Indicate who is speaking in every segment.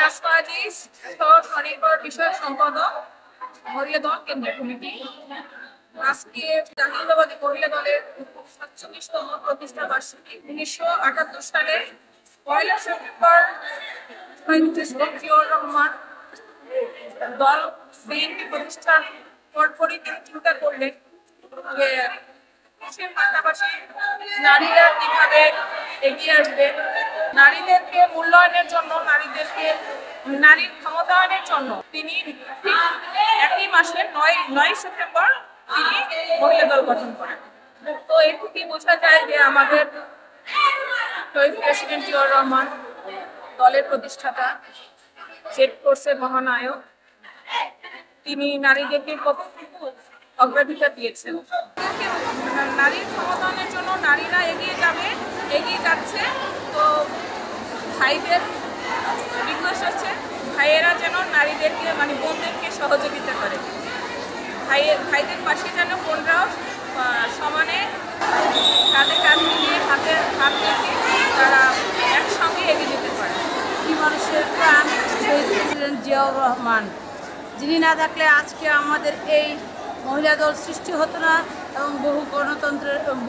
Speaker 1: আসমা আজিজ, স্বনির্ভর বিষয়ক সম্পাদক, মহিলা দল কেন্দ্রীয় কমিটি। আজকে জাতীয়তাবাদী মহিলা দলের ৪৭তম প্রতিষ্ঠা বার্ষিকী। ১৯৭৮ সালে ১ সেপ্টেম্বর জিয়াউর রহমান দল বিএনপি প্রতিষ্ঠার পরপরই তিনি চিন্তা করলেন যে দেশের পাশাপাশি নারীরা কিভাবে এগিয়ে আসবে, নারীদেরকে মূল্যায়নের জন্য, নারীর ক্ষমতায়নের জন্য তিনি একই মাসে ৯ সেপ্টেম্বর তিনি মহিলা দল গঠন করেন। তো এর থেকে বোঝা যায় যে আমাদের শহীদ প্রেসিডেন্ট জিয়াউর রহমান দলের প্রতিষ্ঠাতা, জেড ফোর্সের মহানায়ক, তিনি নারীদেরকে কতটুকু অগ্রাধিকার দিয়েছেন। নারীর ক্ষমতায়নের জন্য নারীরা এগিয়ে যাচ্ছে। তো ভাইদের রিকোয়েস্ট হচ্ছে ভাইয়েরা যেন নারীদেরকে বোনদেরকে সহযোগিতা করে, ভাইদের পাশে যেন বোনরাও সমানে কাঁধে কাঁধ মিলিয়ে হাতে হাত রেখে তারা একসঙ্গে এগিয়ে যেতে পারে।
Speaker 2: মানুষের প্রাণ শহীদ প্রেসিডেন্ট জিয়াউর রহমান, যিনি না থাকলে আজকে আমাদের এই মহিলা দল সৃষ্টি হতো না এবং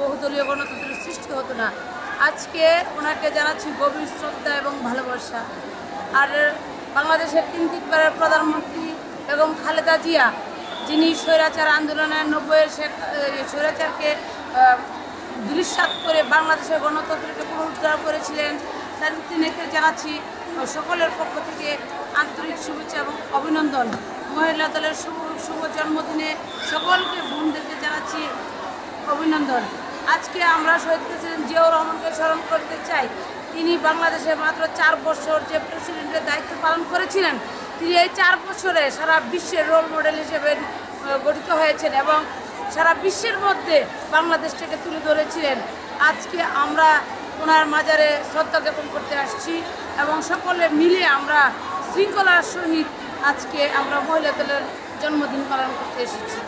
Speaker 2: বহুদলীয় গণতন্ত্রের সৃষ্টি হতো না। আজকে ওনাকে জানাচ্ছি গভীর শ্রদ্ধা এবং ভালোবাসা। আর বাংলাদেশের ৩বার প্রধানমন্ত্রী এবং খালেদা জিয়া, যিনি স্বৈরাচার আন্দোলনের ৯০-এর স্বৈরাচারকে ধূলিসাৎ করে বাংলাদেশের গণতন্ত্রকে পুনরুদ্ধার করেছিলেন, তিনিকে জানাচ্ছি সকলের পক্ষ থেকে আন্তরিক শুভেচ্ছা এবং অভিনন্দন। মহিলা দলের শুভ জন্মদিনে সকলকে বোনদেরকে জানাচ্ছি অভিনন্দন। আজকে আমরা শহীদ প্রেসিডেন্ট জিয়াউর রহমানকে স্মরণ করতে চাই। তিনি বাংলাদেশে মাত্র ৪ বছর যে প্রেসিডেন্টের দায়িত্ব পালন করেছিলেন, তিনি এই ৪ বছরে সারা বিশ্বের রোল মডেল হিসেবে গঠিত হয়েছেন এবং সারা বিশ্বের মধ্যে বাংলাদেশটাকে তুলে ধরেছিলেন। আজকে আমরা ওনার মাজারে শ্রদ্ধা জ্ঞাপন করতে আসছি এবং সকলে মিলে আমরা শৃঙ্খলার সহিত আজকে আমরা মহিলা দলের জন্মদিন পালন করতে এসেছি।